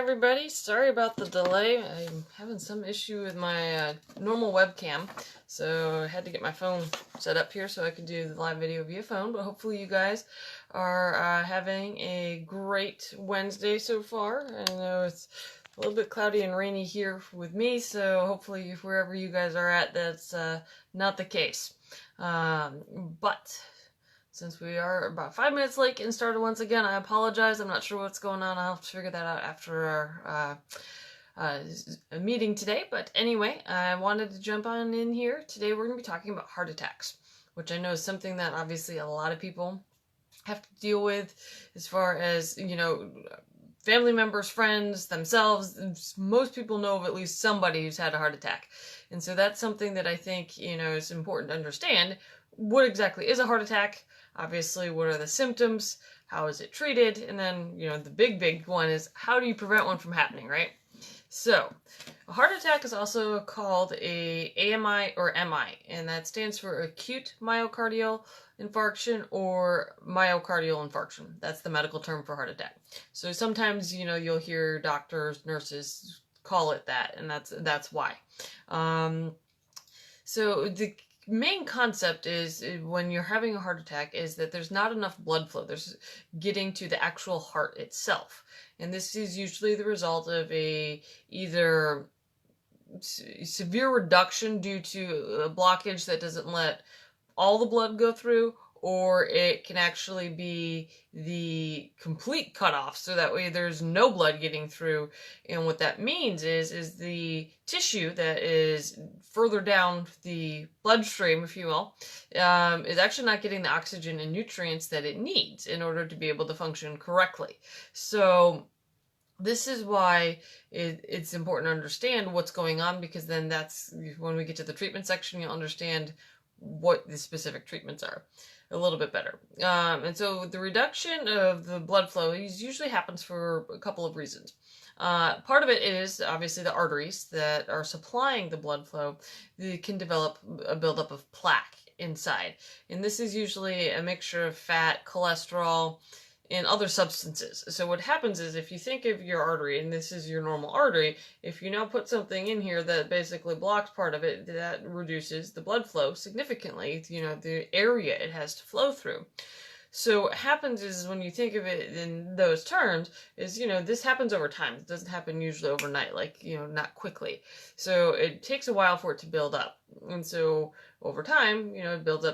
everybody. Sorry about the delay. I'm having some issue with my normal webcam, so I had to get my phone set up here so I could do the live video via phone, but hopefully you guys are having a great Wednesday so far. I know it's a little bit cloudy and rainy here with me, so hopefully wherever you guys are at, that's not the case. But since we are about 5 minutes late getting started once again, I apologize. I'm not sure what's going on. I'll have to figure that out after our meeting today. But anyway, I wanted to jump on in here. Today we're going to be talking about heart attacks, which I know is something that obviously a lot of people have to deal with as far as, you know, family members, friends, themselves. Most people know of at least somebody who's had a heart attack. And so that's something that I think, you know, is important to understand. What exactly is a heart attack? Obviously, what are the symptoms? How is it treated? And then, you know, the big one is how do you prevent one from happening, right? So, a heart attack is also called a AMI or MI, and that stands for acute myocardial infarction or myocardial infarction. That's the medical term for heart attack. So sometimes, you know, you'll hear doctors, nurses call it that, and that's why. So the main concept is when you're having a heart attack is that there's not enough blood flow. There's getting to the actual heart itself. And this is usually the result of either severe reduction due to a blockage that doesn't let all the blood go through, or it can actually be the complete cutoff, so that way there's no blood getting through. And what that means is the tissue that is further down the bloodstream, if you will, is actually not getting the oxygen and nutrients that it needs in order to be able to function correctly. So this is why it's important to understand what's going on, because then that's when we get to the treatment section, you'll understand what the specific treatments are a little bit better. And so the reduction of the blood flow usually happens for a couple of reasons. Part of it is obviously the arteries that are supplying the blood flow. They can develop a buildup of plaque inside. And this is usually a mixture of fat, cholesterol, and other substances. So what happens is, if you think of your artery, and this is your normal artery, if you now put something in here that basically blocks part of it, that reduces the blood flow significantly, you know, the area it has to flow through. So what happens is, when you think of it in those terms, is, you know, this happens over time. It doesn't happen usually overnight, like, you know, not quickly. So it takes a while for it to build up. And so over time, you know, it builds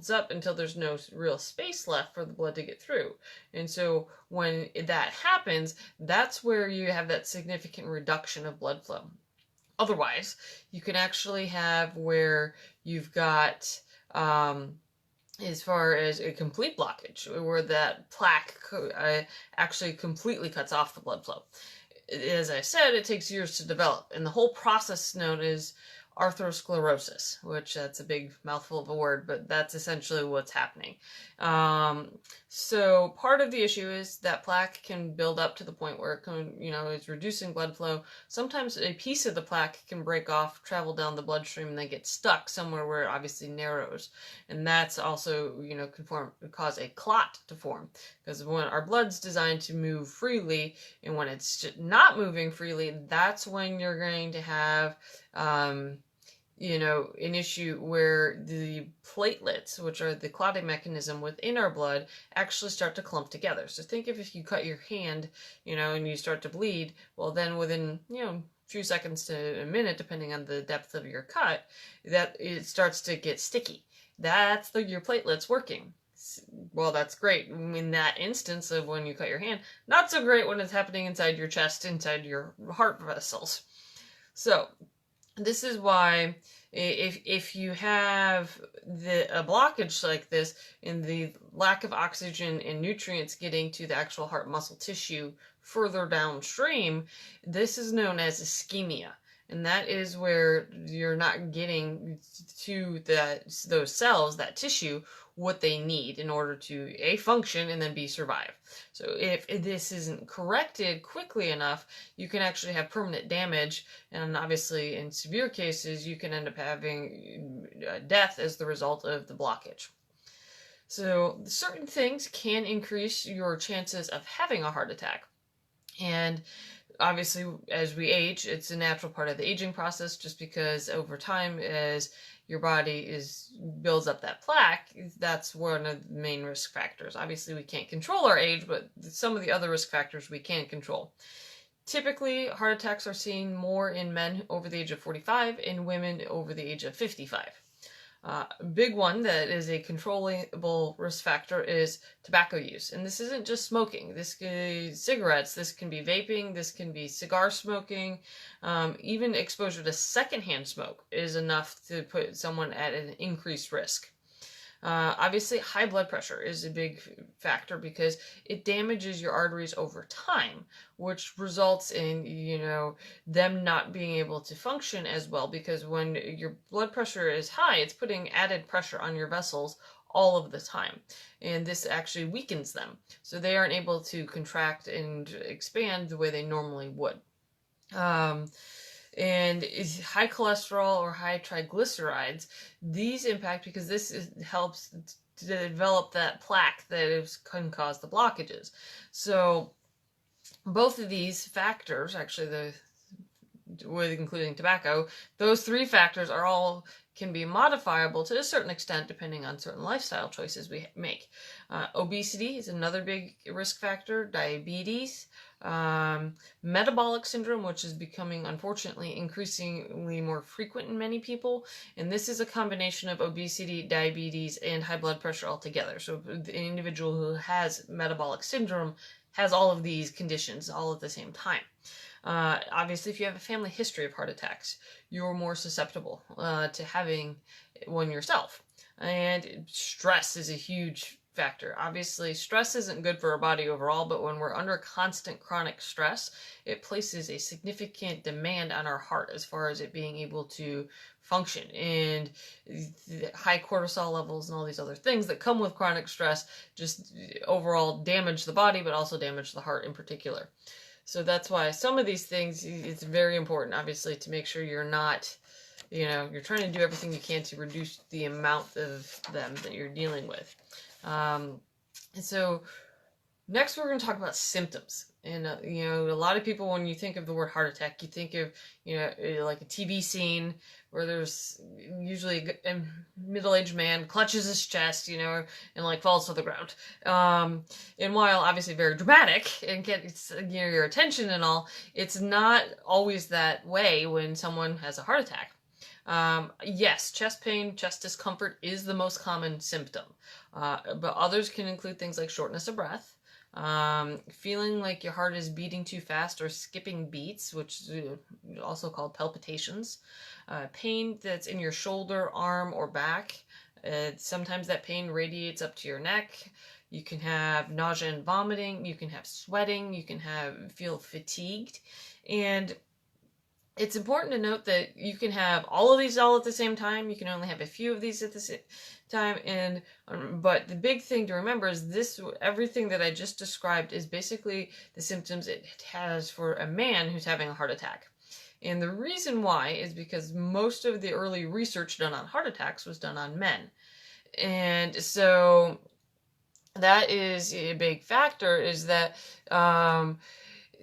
up until there's no real space left for the blood to get through. And so when that happens, that's where you have that significant reduction of blood flow. Otherwise, you can actually have where you've got, as far as a complete blockage, where that plaque actually completely cuts off the blood flow. As I said, it takes years to develop, and the whole process known as arthrosclerosis, which that's a big mouthful of a word, but that's essentially what's happening. So part of the issue is that plaque can build up to the point where it can, you know, is reducing blood flow. Sometimes a piece of the plaque can break off, travel down the bloodstream, and then get stuck somewhere where it obviously narrows. And that's also, you know, can cause a clot to form. Because when our blood's designed to move freely, and when it's not moving freely, that's when you're going to have you know, an issue where the platelets, which are the clotting mechanism within our blood, actually start to clump together. So think of if you cut your hand, you know, and you start to bleed, well then within, you know, a few seconds to a minute, depending on the depth of your cut, that it starts to get sticky. That's your platelets working. Well, that's great in that instance of when you cut your hand. Not so great when it's happening inside your chest, inside your heart vessels. So this is why if you have a blockage like this, and the lack of oxygen and nutrients getting to the actual heart muscle tissue further downstream, this is known as ischemia. And that is where you're not getting to those cells, that tissue, what they need in order to A, function, and then B, survive. So if this isn't corrected quickly enough, you can actually have permanent damage, and obviously in severe cases you can end up having death as the result of the blockage. So certain things can increase your chances of having a heart attack. And obviously, as we age, it's a natural part of the aging process, just because over time, as your body builds up that plaque, that's one of the main risk factors. Obviously, we can't control our age, but some of the other risk factors we can control. Typically, heart attacks are seen more in men over the age of 45 and women over the age of 55. A big one that is a controllable risk factor is tobacco use. And this isn't just smoking. This can be cigarettes, this can be vaping, this can be cigar smoking. Even exposure to secondhand smoke is enough to put someone at an increased risk. Obviously, high blood pressure is a big factor because it damages your arteries over time, which results in, them not being able to function as well, because when your blood pressure is high, it's putting added pressure on your vessels all of the time. And this actually weakens them. So they aren't able to contract and expand the way they normally would. And high cholesterol or high triglycerides, these impact because this helps to develop that plaque that can cause the blockages. So both of these factors, actually including tobacco, those three factors can be modifiable to a certain extent depending on certain lifestyle choices we make. Obesity is another big risk factor, diabetes, metabolic syndrome, which is becoming, unfortunately, increasingly more frequent in many people. And this is a combination of obesity, diabetes, and high blood pressure altogether. So the individual who has metabolic syndrome has all of these conditions all at the same time. Obviously, if you have a family history of heart attacks, you're more susceptible to having one yourself. And stress is a huge factor. Obviously, stress isn't good for our body overall, but when we're under constant chronic stress, it places a significant demand on our heart as far as it being able to function. And high cortisol levels and all these other things that come with chronic stress just overall damage the body, but also damage the heart in particular. So that's why some of these things, it's very important, obviously, to make sure you're not, you're trying to do everything you can to reduce the amount of them that you're dealing with. And so next we're going to talk about symptoms. And, a lot of people, when you think of the word heart attack, you think of, like a TV scene where there's usually a middle-aged man clutches his chest, and like falls to the ground. And while obviously very dramatic and gets your attention and all, it's not always that way when someone has a heart attack. Yes, chest pain, chest discomfort is the most common symptom. But others can include things like shortness of breath, feeling like your heart is beating too fast or skipping beats, which is also called palpitations, pain that's in your shoulder, arm, or back. Sometimes that pain radiates up to your neck. You can have nausea and vomiting. You can have sweating. You can feel fatigued. And it's important to note that you can have all of these all at the same time. You can only have a few of these at the same time. But the big thing to remember is everything that I just described is basically the symptoms it has for a man who's having a heart attack. And the reason why is because most of the early research done on heart attacks was done on men. And so that is a big factor, is that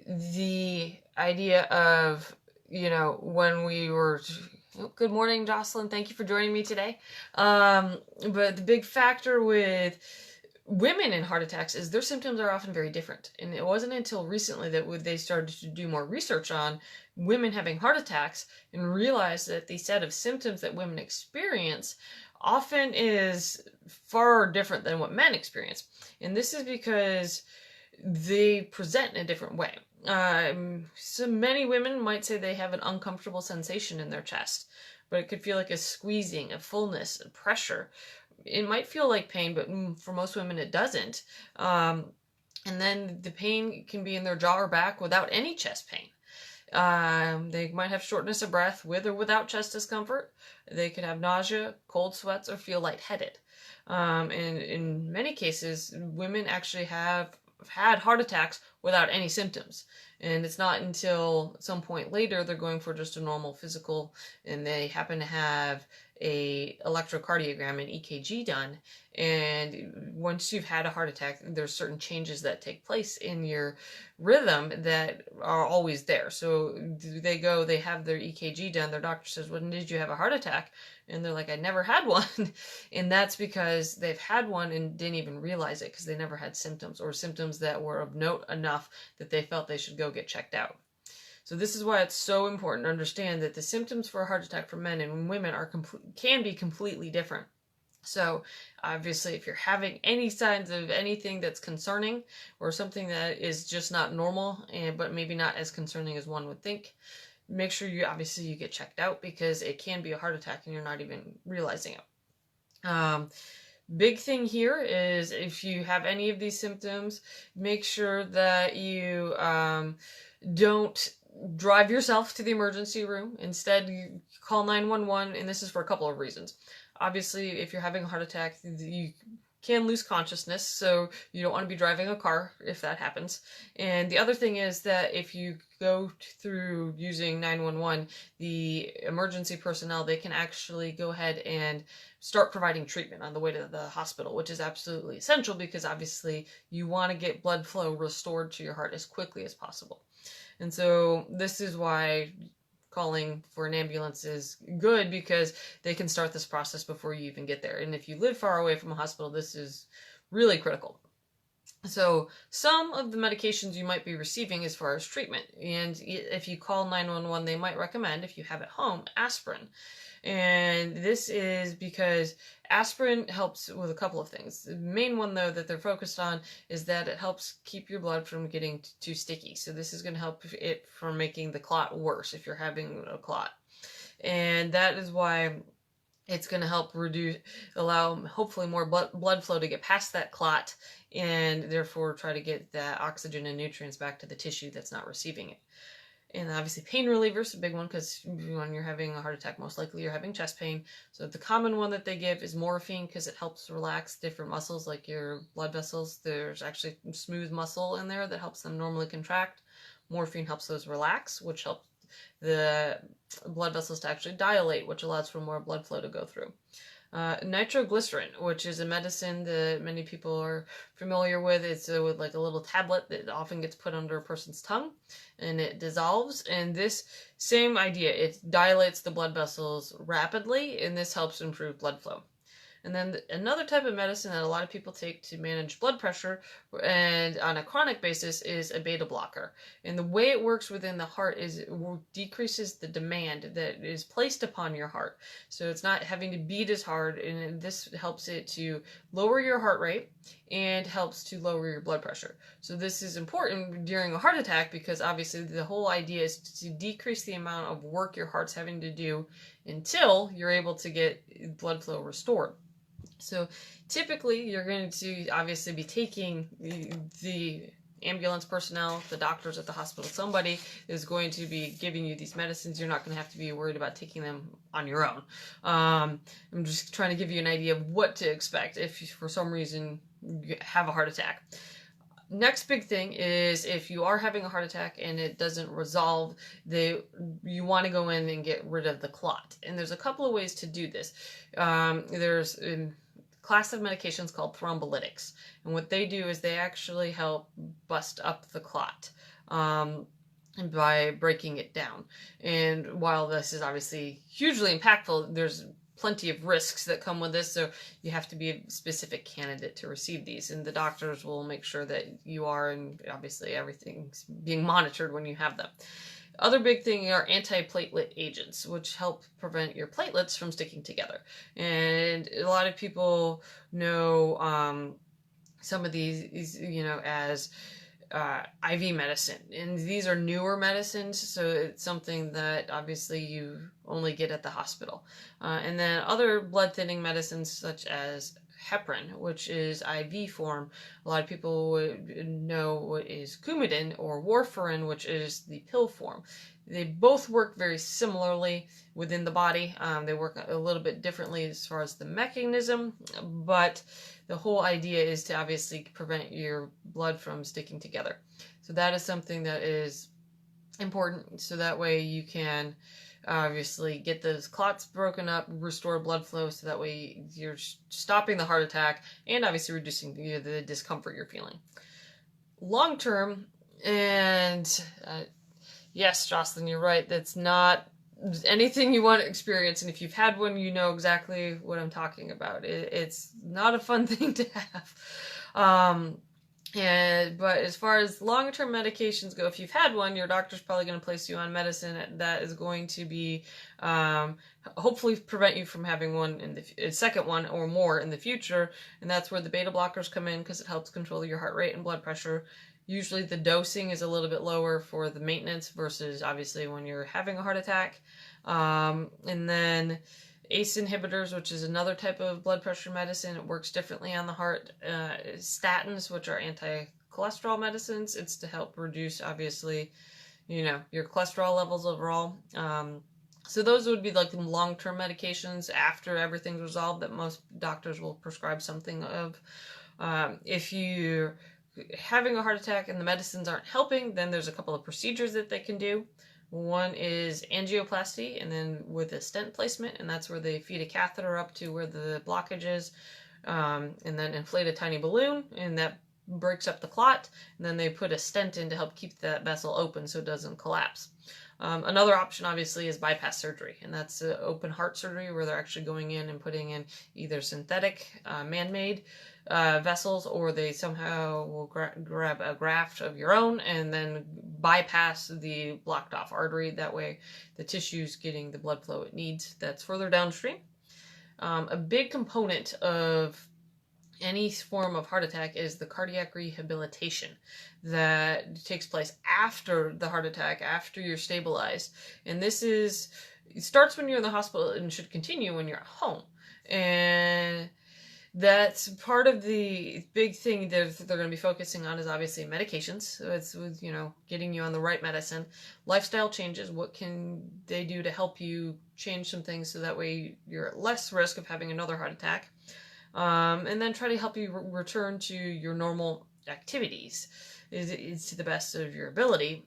the idea of, when we were... Good morning, Jocelyn. Thank you for joining me today. But the big factor with women in heart attacks is their symptoms are often very different. And it wasn't until recently that they started to do more research on women having heart attacks and realized that the set of symptoms that women experience often is far different than what men experience. And this is because they present in a different way. So many women might say they have an uncomfortable sensation in their chest, but it could feel like a squeezing, a fullness, a pressure. It might feel like pain, but for most women it doesn't. And then the pain can be in their jaw or back without any chest pain. They might have shortness of breath with or without chest discomfort. They could have nausea, cold sweats, or feel lightheaded. And in many cases, women actually have had heart attacks without any symptoms. And it's not until some point later they're going for just a normal physical and they happen to have a electrocardiogram and EKG done, and once you've had a heart attack, there's certain changes that take place in your rhythm that are always there. So they have their EKG done, their doctor says, "When did you have a heart attack?" And they're like, "I never had one." And that's because they've had one and didn't even realize it because they never had symptoms, or symptoms that were of note enough that they felt they should go get checked out. So this is why it's so important to understand that the symptoms for a heart attack for men and women can be completely different. So obviously, if you're having any signs of anything that's concerning or something that is just not normal, but maybe not as concerning as one would think, make sure you get checked out, because it can be a heart attack and you're not even realizing it. Big thing here is if you have any of these symptoms, make sure that you don't drive yourself to the emergency room. Instead, you call 911, and this is for a couple of reasons. Obviously, if you're having a heart attack, you can lose consciousness, so you don't want to be driving a car if that happens. And the other thing is that if you go through using 911, the emergency personnel, they can actually go ahead and start providing treatment on the way to the hospital, which is absolutely essential, because obviously you want to get blood flow restored to your heart as quickly as possible. And so this is why calling for an ambulance is good, because they can start this process before you even get there. And if you live far away from a hospital, this is really critical. So some of the medications you might be receiving as far as treatment, and if you call 911, they might recommend, if you have at home, aspirin. And this is because aspirin helps with a couple of things. The main one, though, that they're focused on is that it helps keep your blood from getting too sticky. So this is going to help it from making the clot worse if you're having a clot. And that is why it's going to help allow hopefully more blood flow to get past that clot, and therefore try to get that oxygen and nutrients back to the tissue that's not receiving it. And obviously pain relievers, a big one, because when you're having a heart attack, most likely you're having chest pain. So the common one that they give is morphine, because it helps relax different muscles, like your blood vessels. There's actually smooth muscle in there that helps them normally contract. Morphine helps those relax, which helps the blood vessels to actually dilate, which allows for more blood flow to go through. Nitroglycerin, which is a medicine that many people are familiar with. It's with like a little tablet that often gets put under a person's tongue, and it dissolves. And this same idea, it dilates the blood vessels rapidly, and this helps improve blood flow. And then another type of medicine that a lot of people take to manage blood pressure and on a chronic basis is a beta blocker. And the way it works within the heart is it decreases the demand that is placed upon your heart. So it's not having to beat as hard, and this helps it to lower your heart rate and helps to lower your blood pressure. So this is important during a heart attack, because obviously the whole idea is to decrease the amount of work your heart's having to do until you're able to get blood flow restored. So typically you're going to obviously be taking the ambulance personnel, the doctors at the hospital, somebody is going to be giving you these medicines. You're not going to have to be worried about taking them on your own. I'm just trying to give you an idea of what to expect if for some reason you have a heart attack. Next big thing is if you are having a heart attack and it doesn't resolve, you want to go in and get rid of the clot. And there's a couple of ways to do this. There's a class of medications called Thrombolytics. And what they do is they actually help bust up the clot by breaking it down. And while this is obviously hugely impactful, there's plenty of risks that come with this, so you have to be a specific candidate to receive these, and the doctors will make sure that you are, and obviously everything's being monitored when you have them. Other big thing are antiplatelet agents, which help prevent your platelets from sticking together. And a lot of people know some of these, as IV medicine, and these are newer medicines, so it's something that obviously you only get at the hospital. And then other blood thinning medicines such as heparin, which is IV form. A lot of people would know what is Coumadin, or warfarin, which is the pill form. They both work very similarly within the body. They work a little bit differently as far as the mechanism, but the whole idea is to obviously prevent your blood from sticking together. So that is something that is important, so that way you can obviously get those clots broken up, restore blood flow, so that way you're stopping the heart attack and obviously reducing the discomfort you're feeling. Long term, and yes, Jocelyn, you're right, that's not anything you want to experience, and if you've had one, you know exactly what I'm talking about. It's not a fun thing to have. But as far as long-term medications go, if you've had one, your doctor's probably going to place you on medicine that is going to be hopefully prevent you from having one in the second one or more in the future, and that's where the beta blockers come in, because it helps control your heart rate and blood pressure. Usually the dosing is a little bit lower for the maintenance versus obviously when you're having a heart attack. And then ACE inhibitors, which is another type of blood pressure medicine. It works differently on the heart. Statins, which are anti-cholesterol medicines. It's to help reduce, obviously, your cholesterol levels overall. So those would be like the long-term medications after everything's resolved that most doctors will prescribe something of. If you're having a heart attack and the medicines aren't helping, then there's a couple of procedures that they can do. One is angioplasty, and then with a stent placement, and that's where they feed a catheter up to where the blockage is, and then inflate a tiny balloon, and that breaks up the clot, and then they put a stent in to help keep that vessel open so it doesn't collapse. Another option, obviously, is bypass surgery, and that's open heart surgery where they're actually going in and putting in either synthetic, man-made vessels, or they somehow will grab a graft of your own and then bypass the blocked off artery. That way the tissue's getting the blood flow it needs that's further downstream. A big component of any form of heart attack is the cardiac rehabilitation that takes place after the heart attack, after you're stabilized. And it starts when you're in the hospital and should continue when you're at home. And that's part of the big thing they're going to be focusing on is obviously medications. So it's with, getting you on the right medicine. Lifestyle changes. What can they do to help you change some things so that way you're at less risk of having another heart attack? And then try to help you return to your normal activities is to the best of your ability.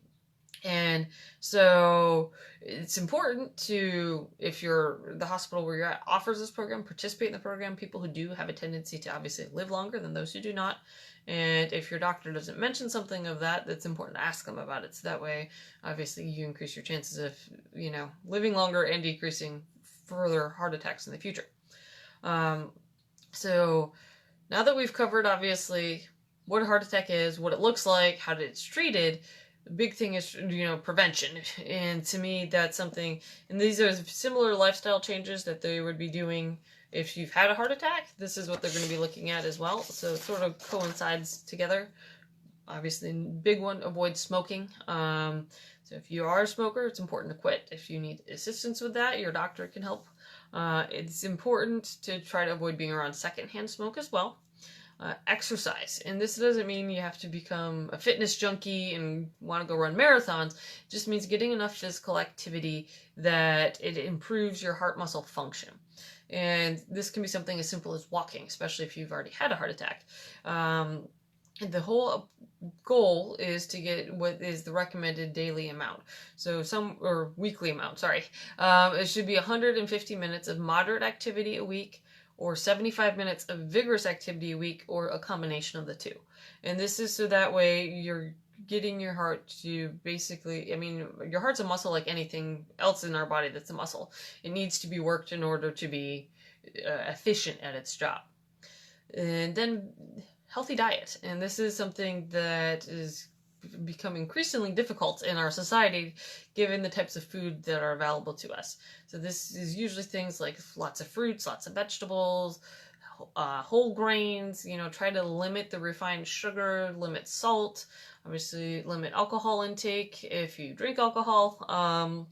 And so it's important to, if the hospital where you're at offers this program, participate in the program. People who do have a tendency to obviously live longer than those who do not. And if your doctor doesn't mention something of that, that's important to ask them about it. So that way, obviously, you increase your chances of, living longer and decreasing further heart attacks in the future. So now that we've covered, obviously, what a heart attack is, what it looks like, how it's treated, the big thing is, prevention. And to me, that's something, and these are similar lifestyle changes that they would be doing if you've had a heart attack. This is what they're going to be looking at as well. So it sort of coincides together. Obviously, big one, avoid smoking. So if you are a smoker, it's important to quit. If you need assistance with that, your doctor can help. It's important to try to avoid being around secondhand smoke as well. Exercise. And this doesn't mean you have to become a fitness junkie and want to go run marathons. It just means getting enough physical activity that it improves your heart muscle function. And this can be something as simple as walking, especially if you've already had a heart attack. And the whole goal is to get what is the recommended daily amount. Or weekly amount, sorry. It should be 150 minutes of moderate activity a week, or 75 minutes of vigorous activity a week, or a combination of the two. And this is so that way you're getting your heart to basically, your heart's a muscle like anything else in our body that's a muscle. It needs to be worked in order to be efficient at its job. And then healthy diet. And this is something that is become increasingly difficult in our society given the types of food that are available to us. So this is usually things like lots of fruits, lots of vegetables, whole grains, try to limit the refined sugar, limit salt, obviously limit alcohol intake if you drink alcohol.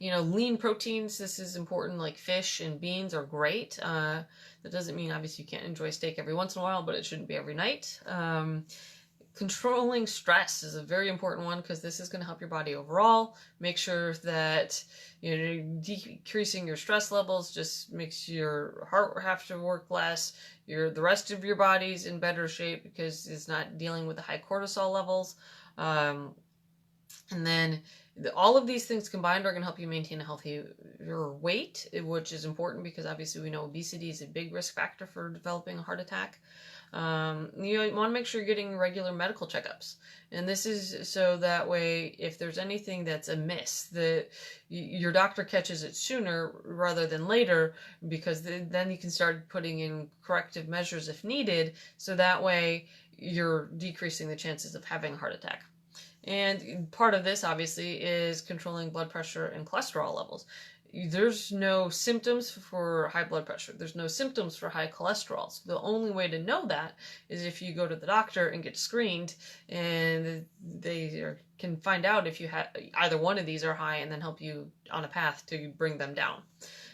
Lean proteins, this is important, like fish and beans are great. That doesn't mean obviously you can't enjoy steak every once in a while, but it shouldn't be every night. Controlling stress is a very important one because this is going to help your body overall. Make sure that decreasing your stress levels just makes your heart have to work less. The rest of your body's in better shape because it's not dealing with the high cortisol levels. And then all of these things combined are going to help you maintain a healthier weight, which is important because obviously we know obesity is a big risk factor for developing a heart attack. You want to make sure you're getting regular medical checkups. And this is so that way, if there's anything that's amiss, that your doctor catches it sooner rather than later, because then you can start putting in corrective measures if needed. So that way you're decreasing the chances of having a heart attack. And part of this, obviously, is controlling blood pressure and cholesterol levels. There's no symptoms for high blood pressure. There's no symptoms for high cholesterol. So the only way to know that is if you go to the doctor and get screened, and they can find out if you have either one of these are high and then help you on a path to bring them down.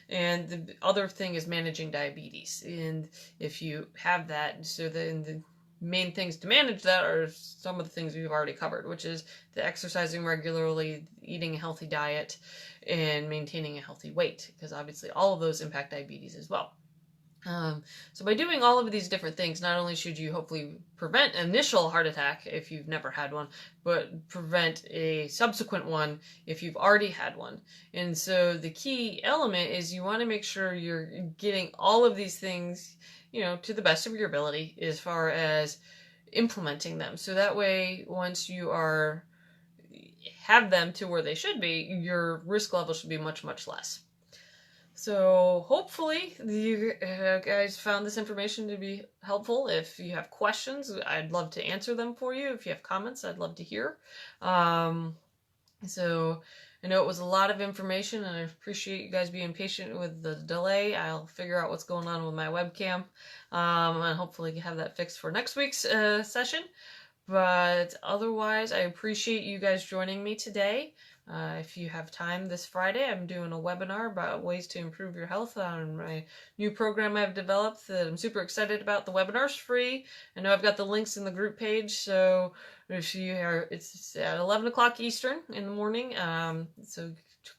And the other thing is managing diabetes. And if you have that, so then the main things to manage that are some of the things we've already covered, which is the exercising regularly, eating a healthy diet, and maintaining a healthy weight, because obviously all of those impact diabetes as well. So by doing all of these different things, not only should you hopefully prevent an initial heart attack if you've never had one, but prevent a subsequent one if you've already had one. And so the key element is you want to make sure you're getting all of these things, to the best of your ability as far as implementing them. So that way, once you have them to where they should be, your risk level should be much, much less. So hopefully you guys found this information to be helpful. If you have questions, I'd love to answer them for you. If you have comments, I'd love to hear. So I know it was a lot of information, and I appreciate you guys being patient with the delay. I'll figure out what's going on with my webcam, and hopefully have that fixed for next week's session. But otherwise, I appreciate you guys joining me today. If you have time this Friday, I'm doing a webinar about ways to improve your health on my new program I've developed that I'm super excited about. The webinar's free. I know I've got the links in the group page, so if you are, it's at 11 o'clock Eastern in the morning. So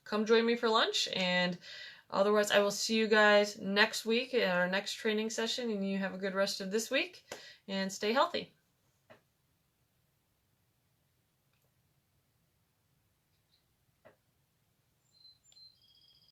come join me for lunch, and otherwise I will see you guys next week at our next training session, and you have a good rest of this week, and stay healthy.